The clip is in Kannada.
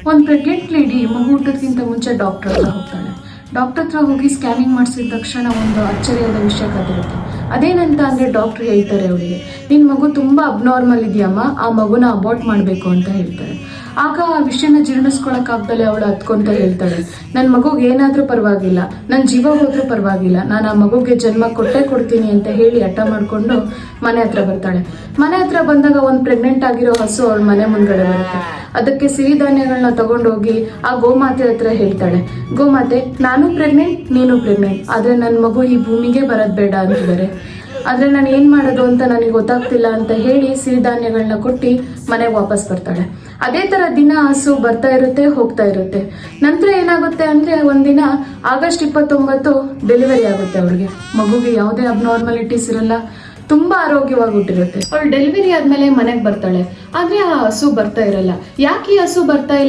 ಒಂದು ಪ್ರೆಗ್ನೆಂಟ್ ಲೇಡಿ ಮಗು ಹುಟ್ಟೋದಕ್ಕಿಂತ ಮುಂಚೆ ಡಾಕ್ಟರ್ ಹತ್ರ ಹೋಗ್ತಾಳೆ. ಡಾಕ್ಟರ್ ಹತ್ರ ಹೋಗಿ ಸ್ಕ್ಯಾನಿಂಗ್ ಮಾಡಿಸಿದ ತಕ್ಷಣ ಒಂದು ಅಚ್ಚರಿಯಾದ ವಿಷಯ ಕದಿರುತ್ತೆ. ಅದೇನಂತ ಅಂದರೆ ಡಾಕ್ಟ್ರ್ ಹೇಳ್ತಾರೆ ಅವಳಿಗೆ, ನಿನ್ನ ಮಗು ತುಂಬ ಅಬ್ನಾರ್ಮಲ್ ಇದೆಯಮ್ಮ, ಆ ಮಗುನ ಅಬಾರ್ಟ್ ಮಾಡಬೇಕು ಅಂತ ಹೇಳ್ತಾರೆ. ಆಗ ಆ ವಿಷಯನ ಜೀರ್ಣಿಸ್ಕೊಳಕ್ಕಾಗ್ದಲೆ ಅವಳು ಹತ್ಕೊಂತ ಹೇಳ್ತಾಳೆ, ನನ್ನ ಮಗುಗೆ ಏನಾದರೂ ಪರವಾಗಿಲ್ಲ, ನನ್ನ ಜೀವ ಹೋದ್ರೂ ಪರವಾಗಿಲ್ಲ, ನಾನು ಆ ಮಗುಗೆ ಜನ್ಮ ಕೊಟ್ಟೇ ಕೊಡ್ತೀನಿ ಅಂತ ಹೇಳಿ ಹಠ ಮಾಡಿಕೊಂಡು ಮನೆ ಹತ್ರ ಬರ್ತಾಳೆ. ಮನೆ ಹತ್ರ ಬಂದಾಗ ಒಂದು ಪ್ರೆಗ್ನೆಂಟ್ ಆಗಿರೋ ಹಸು ಅವಳ ಮನೆ ಮುಂದ್ಗಡೆ ಬರುತ್ತೆ. ಅದಕ್ಕೆ ಸಿರಿಧಾನ್ಯಗಳನ್ನ ತಗೊಂಡೋಗಿ ಆ ಗೋಮಾತೆ ಹತ್ರ ಹೇಳ್ತಾಳೆ, ಗೋಮಾತೆ ನಾನು ಪ್ರೆಗ್ನೆಂಟ್, ನೀನು ಪ್ರೆಗ್ನೆಂಟ್, ಆದರೆ ನನ್ನ ಮಗು ಈ ಭೂಮಿಗೆ ಬರೋದು ಬೇಡ ಅಂತಿದ್ದಾರೆ, ಆದರೆ ನಾನು ಏನು ಮಾಡೋದು ಅಂತ ನನಗೆ ಗೊತ್ತಾಗ್ತಿಲ್ಲ ಅಂತ ಹೇಳಿ ಸಿರಿಧಾನ್ಯಗಳನ್ನ ಕೊಟ್ಟು ಮನೆಗೆ ವಾಪಸ್ ಬರ್ತಾಳೆ. ಅದೇ ಥರ ದಿನ ಹಸು ಬರ್ತಾ ಇರುತ್ತೆ, ಹೋಗ್ತಾ ಇರುತ್ತೆ. ನಂತರ ಏನಾಗುತ್ತೆ ಅಂದರೆ ಒಂದಿನ ಆಗಸ್ಟ್ 29 ಡೆಲಿವರಿ ಆಗುತ್ತೆ ಅವಳಿಗೆ. ಮಗುಗೆ ಯಾವುದೇ ಅಬ್ನಾರ್ಮಾಲಿಟೀಸ್ ಇರಲ್ಲ, ತುಂಬ ಆರೋಗ್ಯವಾಗಿ ಹುಟ್ಟಿರುತ್ತೆ. ಅವಳು ಡೆಲಿವರಿ ಆದಮೇಲೆ ಮನೆಗೆ ಬರ್ತಾಳೆ, ಆದರೆ ಆ ಹಸು ಬರ್ತಾ ಇರಲ್ಲ. ಯಾಕೆ ಈ ಹಸು ಬರ್ತಾ ಇಲ್ಲ